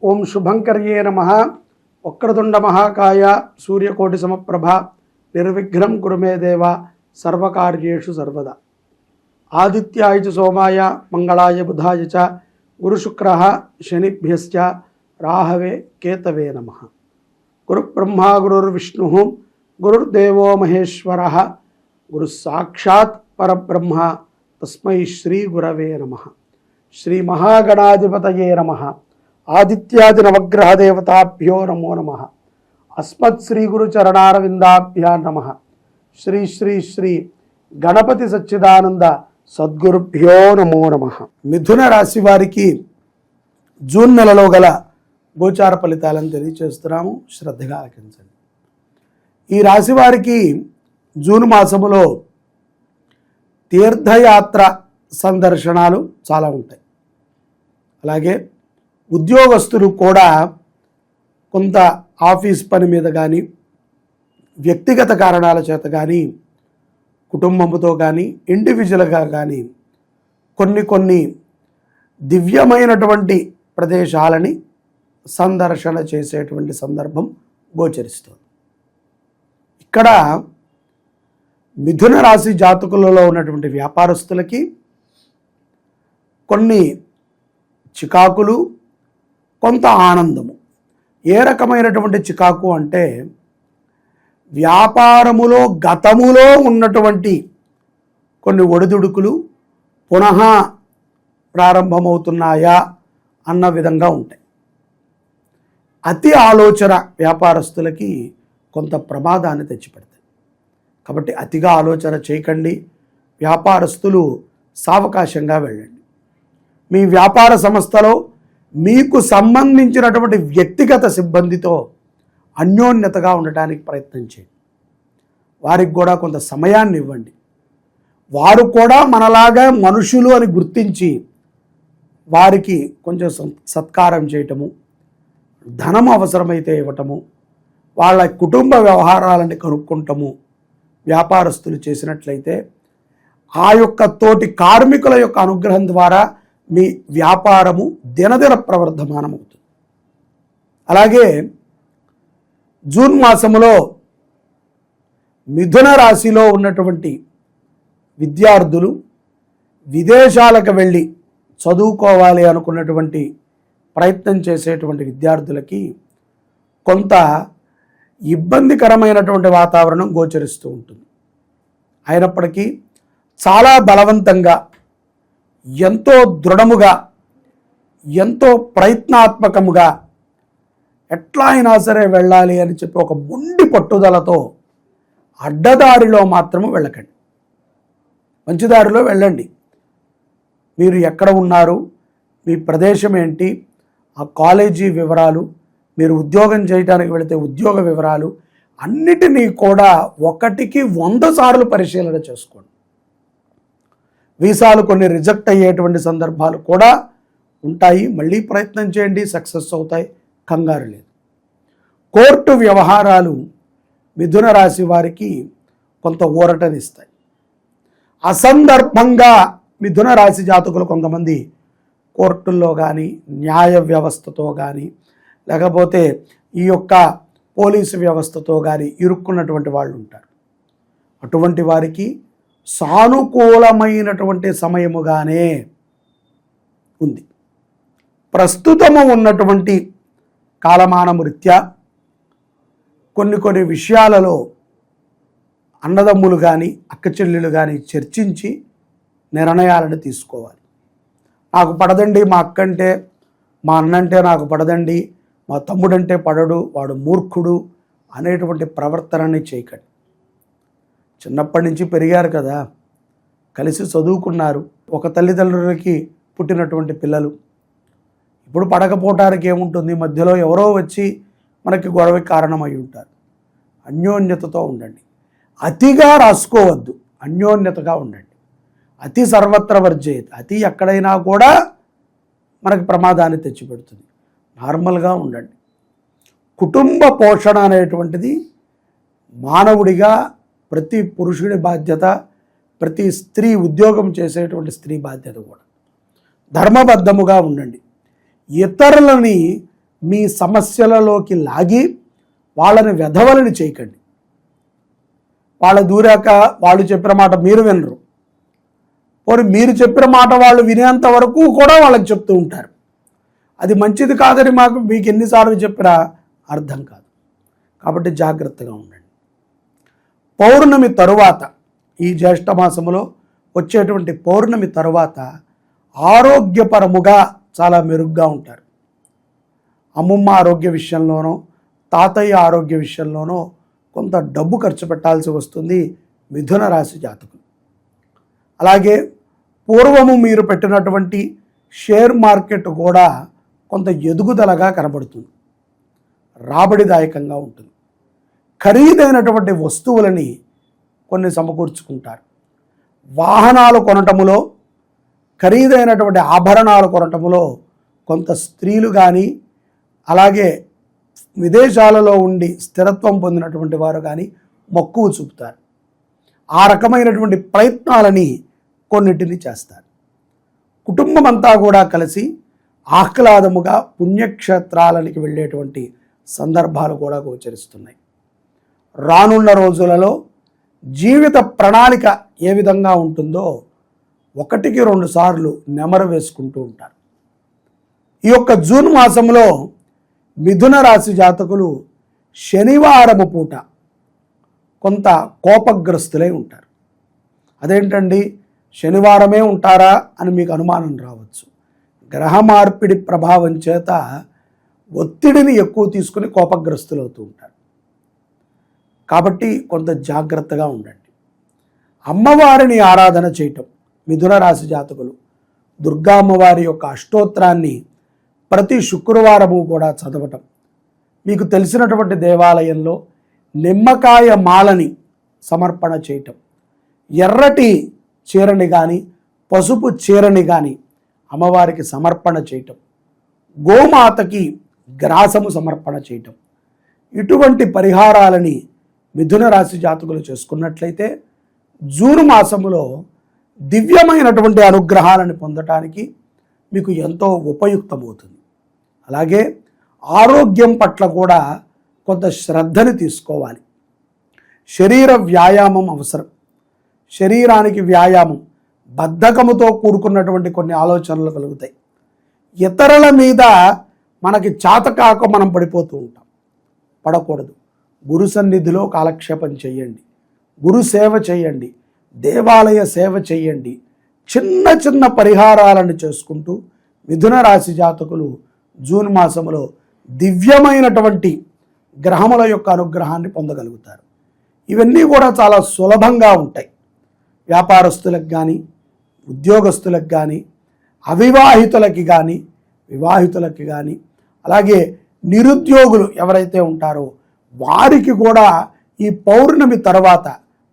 ఓం శుభంకర్యే నమః. వక్రతుండ మహాకాయ సూర్యకోటి సమప్రభ నిర్విఘ్నం కురు మే దేవ సర్వకార్యేషు సర్వదా. ఆదిత్యాయ చ సోమాయ మంగళాయ బుధాయ చ గురుశుక్రః శనిభ్యశ్చ రాహవే కేతవే నమః. గురుబ్రహ్మ గురుర్విష్ణుః గురుర్దేవో మహేశ్వరః గురు సాక్షాత్ పరబ్రహ్మ తస్మై శ్రీ గురవే నమః. శ్రీ మహాగణాధిపతయే నమః. ఆదిత్యాది నవగ్రహ దేవతాభ్యో నమో నమః. అస్మత్ శ్రీ గురు చరణారవిందాభ్యా నమః. శ్రీ శ్రీ శ్రీ గణపతి సచ్చిదానంద సద్గురుభ్యో నమో నమః. మిథున రాశి వారికి జూన్ నెలలో గల గోచార ఫలితాలను తెలియచేస్తున్నాము, శ్రద్ధగా ఆలకించండి. ఈ రాశి వారికి జూన్ మాసములో తీర్థయాత్ర సందర్శనాలు చాలా ఉంటాయి. అలాగే ఉద్యోగస్తులు కూడా కొంత ఆఫీస్ పని మీద కానీ వ్యక్తిగత కారణాల చేత కానీ కుటుంబంతో కానీ ఇండివిజువల్గా కానీ కొన్ని దివ్యమైనటువంటి ప్రదేశాలని సందర్శన చేసేటువంటి సందర్భం గోచరిస్తుంది. ఇక్కడ మిథున రాశి జాతకులలో ఉన్నటువంటి వ్యాపారస్తులకి కొన్ని చికాకులు, కొంత ఆనందము. ఏ రకమైనటువంటి చికాకు అంటే వ్యాపారములో గతములో ఉన్నటువంటి కొన్ని ఒడిదుడుకులు పునః ప్రారంభమవుతున్నాయా అన్న విధంగా ఉంటాయి. అతి ఆలోచన వ్యాపారస్తులకి కొంత ప్రమాదాన్ని తెచ్చిపెడతాయి. కాబట్టి అతిగా ఆలోచన చేయకండి. వ్యాపారస్తులు సావకాశంగా వెళ్ళండి. మీ వ్యాపార సంస్థలో మీకు సంబంధించినటువంటి వ్యక్తిగత సిబ్బందితో అన్యోన్యతగా ఉండటానికి ప్రయత్నం చేయండి. వారికి కూడా కొంత సమయాన్ని ఇవ్వండి. వారు కూడా మనలాగా మనుషులు అని గుర్తించి వారికి కొంచెం సత్కారం చేయటము, ధనం అవసరమైతే ఇవ్వటము, వాళ్ళ కుటుంబ వ్యవహారాలని కనుక్కుంటము వ్యాపారస్తులు చేసినట్లయితే ఆ యొక్క తోటి కార్మికుల యొక్క అనుగ్రహం ద్వారా మీ వ్యాపారము దినదిన ప్రవర్ధమానమవుతుంది. అలాగే జూన్ మాసములో మిథున రాశిలో ఉన్నటువంటి విద్యార్థులు విదేశాలకు వెళ్ళి చదువుకోవాలి అనుకున్నటువంటి ప్రయత్నం చేసేటువంటి విద్యార్థులకి కొంత ఇబ్బందికరమైనటువంటి వాతావరణం గోచరిస్తూ ఉంటుంది. అయినప్పటికీ చాలా బలవంతంగా, ఎంతో దృఢముగా, ఎంతో ప్రయత్నాత్మకముగా ఎట్లా అయినా సరే వెళ్ళాలి అని చెప్పి ఒక మొండి పట్టుదలతో అడ్డదారిలో మాత్రము వెళ్ళకండి. మంచి దారిలో వెళ్ళండి. మీరు ఎక్కడ ఉన్నారు, మీ ప్రదేశం ఏంటి, ఆ కాలేజీ వివరాలు, మీరు ఉద్యోగం చేయడానికి వెళితే ఉద్యోగ వివరాలు అన్నిటినీ కూడా 1కి 100 సార్లు పరిశీలన చేసుకోండి. వీసాలు కొన్ని రిజెక్ట్ అయ్యేటువంటి సందర్భాలు కూడా ఉంటాయి. మళ్ళీ ప్రయత్నం చేయండి, సక్సెస్ అవుతాయి, కంగారు లేదు. కోర్టు వ్యవహారాలు మిథున రాశి వారికి కొంత ఊరటనిస్తాయి. అసందర్భంగా మిథున రాశి జాతకులు కొంతమంది కోర్టుల్లో కానీ, న్యాయ వ్యవస్థతో కానీ, లేకపోతే ఈ యొక్క పోలీసు వ్యవస్థతో కానీ ఇరుక్కున్నటువంటి వాళ్ళు ఉంటారు. అటువంటి వారికి సానుకూలమైనటువంటి సమయముగానే ఉంది. ప్రస్తుతము ఉన్నటువంటి కాలమానము రీత్యా కొన్ని విషయాలలో అన్నదమ్ములు కానీ అక్క చెల్లెలు కానీ చర్చించి నిర్ణయాలను తీసుకోవాలి. నాకు పడదండి మా అక్క అంటే, మా అన్నంటే నాకు పడదండి, మా తమ్ముడంటే పడడు, వాడు మూర్ఖుడు అనేటువంటి ప్రవర్తనని చేయకండి. చిన్నప్పటి నుంచి పెరిగారు కదా, కలిసి చదువుకున్నారు, ఒక తల్లిదండ్రులకి పుట్టినటువంటి పిల్లలు. ఇప్పుడు పడకపోవటానికి ఏముంటుంది, మధ్యలో ఎవరో వచ్చి మనకి గొడవకి కారణమై ఉంటారు. అన్యోన్యతతో ఉండండి. అతిగా రాసుకోవద్దు, అన్యోన్యతగా ఉండండి. అతి సర్వత్ర వర్జేత్. అతి ఎక్కడైనా కూడా మనకు ప్రమాదాన్ని తెచ్చిపెడుతుంది. నార్మల్గా ఉండండి. కుటుంబ పోషణ అనేటువంటిది మానవుడిగా ప్రతి పురుషుడి బాధ్యత, ప్రతి స్త్రీ ఉద్యోగం చేసేటువంటి స్త్రీ బాధ్యత కూడా. ధర్మబద్ధముగా ఉండండి. ఇతరులని మీ సమస్యలలోకి లాగి వాళ్ళని వెధవలని చేయకండి. వాళ్ళ దూరాక వాళ్ళు చెప్పిన మాట మీరు వినరు, పోనీ మీరు చెప్పిన మాట వాళ్ళు వినేంత వరకు కూడా వాళ్ళకి చెప్తూ ఉంటారు. అది మంచిది కాదని మీకు ఎన్నిసార్లు చెప్పినా అర్థం కాదు. కాబట్టి జాగ్రత్తగా ఉండండి. పౌర్ణమి తరువాత, ఈ జ్యేష్ఠ మాసములో వచ్చేటువంటి పౌర్ణమి తరువాత ఆరోగ్యపరముగా చాలా మెరుగ్గా ఉంటారు. అమ్మమ్మ ఆరోగ్య విషయంలోనో, తాతయ్య ఆరోగ్య విషయంలోనో కొంత డబ్బు ఖర్చు పెట్టాల్సి వస్తుంది మిథున రాశి జాతకులు. అలాగే పూర్వము మీరు పెట్టినటువంటి షేర్ మార్కెట్ కూడా కొంత ఎదుగుదలగా కనబడుతుంది, రాబడిదాయకంగా ఉంటుంది. ఖరీదైనటువంటి వస్తువులని కొన్ని సమకూర్చుకుంటారు. వాహనాలు కొనటములో, ఖరీదైనటువంటి ఆభరణాలు కొనటములో కొంత స్త్రీలు కానీ, అలాగే విదేశాలలో ఉండి స్థిరత్వం పొందినటువంటి వారు కానీ మక్కువ చూపుతారు. ఆ రకమైనటువంటి ప్రయత్నాలని కొన్నిటిని చేస్తారు. కుటుంబం అంతా కూడా కలిసి ఆహ్లాదముగా పుణ్యక్షేత్రాలకి వెళ్ళేటువంటి సందర్భాలు కూడా గోచరిస్తున్నాయి. రానున్న రోజులలో జీవిత ప్రణాళిక ఏ విధంగా ఉంటుందో 1-2 సార్లు నెమరు వేసుకుంటూ ఉంటారు. ఈ యొక్క జూన్ మాసంలో మిథున రాశి జాతకులు శనివారము పూట కొంత కోపగ్రస్తులై ఉంటారు. అదేంటండి, శనివారమే ఉంటారా అని మీకు అనుమానం రావచ్చు. గ్రహ మార్పిడి ప్రభావం చేత ఒత్తిడిని ఎక్కువ తీసుకుని కోపగ్రస్తులు అవుతూ ఉంటారు. కాబట్టి కొంత జాగ్రత్తగా ఉండండి. అమ్మవారిని ఆరాధన చేయటం, మిథున రాశి జాతకులు దుర్గా అమ్మవారి యొక్క అష్టోత్తరాన్ని ప్రతి శుక్రవారము కూడా చదవటం, మీకు తెలిసినటువంటి దేవాలయంలో నిమ్మకాయ మాలని సమర్పణ చేయటం, ఎర్రటి చీరని కానీ పసుపు చీరని కానీ అమ్మవారికి సమర్పణ చేయటం, గోమాతకి గ్రాసము సమర్పణ చేయటం, ఇటువంటి పరిహారాలని మిథున రాశి జాతకులు చేసుకున్నట్లయితే జూన్ మాసములో దివ్యమైనటువంటి అనుగ్రహాలను పొందటానికి మీకు ఎంతో ఉపయుక్తమవుతుంది. అలాగే ఆరోగ్యం పట్ల కూడా కొంత శ్రద్ధని తీసుకోవాలి. శరీర వ్యాయామం అవసరం. శరీరానికి వ్యాయామం, బద్ధకముతో కూడుకున్నటువంటి కొన్ని ఆలోచనలు కలుగుతాయి. ఇతరుల మీద మనకి చాతకాక మనం పడిపోతూ ఉంటాం, పడకూడదు. గురు సన్నిధిలో కాలక్షేపం చేయండి, గురు సేవ చేయండి, దేవాలయ సేవ చేయండి. చిన్న చిన్న పరిహారాలను చేసుకుంటూ మిథున రాశి జాతకులు జూన్ మాసంలో దివ్యమైనటువంటి గ్రహముల యొక్క అనుగ్రహాన్ని పొందగలుగుతారు. ఇవన్నీ కూడా చాలా సులభంగా ఉంటాయి. వ్యాపారస్తులకు కానీ, ఉద్యోగస్తులకు కానీ, అవివాహితులకి కానీ, వివాహితులకి కానీ, అలాగే నిరుద్యోగులు ఎవరైతే ఉంటారో వారికి కూడా ఈ పౌర్ణమి తర్వాత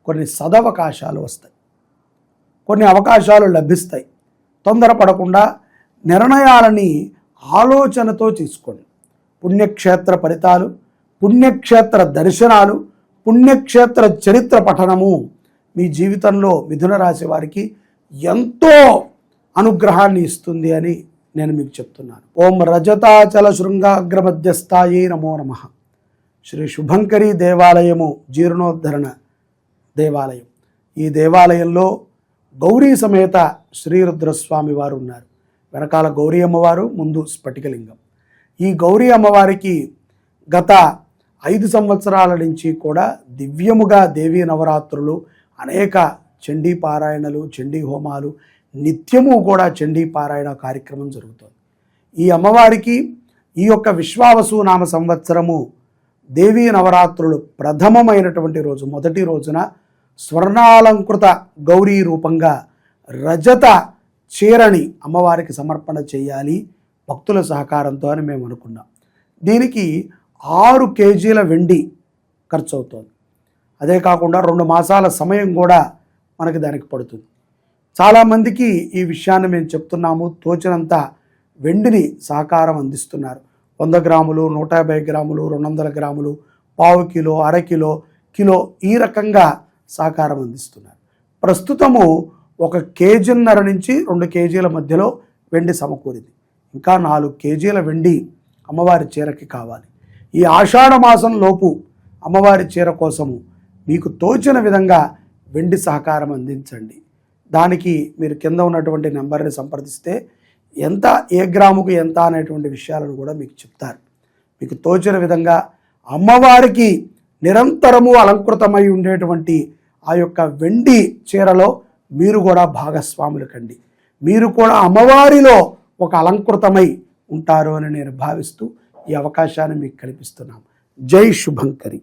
కొన్ని సదవకాశాలు వస్తాయి, కొన్ని అవకాశాలు లభిస్తాయి. తొందరపడకుండా నిర్ణయాలని ఆలోచనతో తీసుకోండి. పుణ్యక్షేత్ర ఫలితాలు, పుణ్యక్షేత్ర దర్శనాలు, పుణ్యక్షేత్ర చరిత్ర పఠనము మీ జీవితంలో మిథున రాశి వారికి ఎంతో అనుగ్రహాన్ని ఇస్తుంది అని నేను మీకు చెప్తున్నాను. ఓం రజతాచల శృంగాగ్ర మధ్యస్థాయే నమో నమః. శ్రీ శుభంకరి దేవాలయము జీర్ణోద్ధరణ దేవాలయం. ఈ దేవాలయంలో గౌరీ సమేత శ్రీరుద్రస్వామి వారు ఉన్నారు. వెనకాల గౌరీ అమ్మవారు, ముందు స్ఫటికలింగం. ఈ గౌరీ అమ్మవారికి గత 5 సంవత్సరాల నుంచి కూడా దివ్యముగా దేవీ నవరాత్రులు, అనేక చండీ పారాయణలు, చండీ హోమాలు, నిత్యము కూడా చండీ పారాయణ కార్యక్రమం జరుగుతుంది. ఈ అమ్మవారికి ఈ యొక్క విశ్వావసు నామ సంవత్సరము దేవీ నవరాత్రులు ప్రథమమైనటువంటి రోజు, మొదటి రోజున స్వర్ణాలంకృత గౌరీ రూపంగా రజత చీరని అమ్మవారికి సమర్పణ చేయాలి భక్తుల సహకారంతో అని మేము అనుకున్నాం. దీనికి 6 కేజీల వెండి ఖర్చు అవుతుంది. అదే కాకుండా 2 మాసాల సమయం కూడా మనకి దానికి పడుతుంది. చాలామందికి ఈ విషయాన్ని మేము చెప్తున్నాము, తోచినంత వెండిని సహకారం అందిస్తున్నారు. 100 గ్రాములు, 150 గ్రాములు, 200 గ్రాములు, పావు కిలో, అరకిలో, కిలో, ఈ రకంగా సహకారం అందిస్తున్నారు. ప్రస్తుతము 1 కేజీన్నర నుంచి 2 కేజీల మధ్యలో వెండి సమకూరింది. ఇంకా 4 కేజీల వెండి అమ్మవారి చీరకి కావాలి. ఈ ఆషాఢ మాసం లోపు అమ్మవారి చీర కోసము మీకు తోచిన విధంగా వెండి సహకారం అందించండి. దానికి మీరు కింద ఉన్నటువంటి నెంబర్ని సంప్రదిస్తే ఎంత, ఏ గ్రాముకు ఎంత అనేటువంటి విషయాలను కూడా మీకు చెప్తారు. మీకు తోచిన విధంగా అమ్మవారికి నిరంతరము అలంకృతమై ఉండేటువంటి ఆ యొక్క వెండి చీరలో మీరు కూడా భాగస్వాములు కండి. మీరు కూడా అమ్మవారిలో ఒక అలంకృతమై ఉంటారు అని నేను భావిస్తూ ఈ అవకాశాన్ని మీకు కల్పిస్తున్నాను. జై శుభంకరి.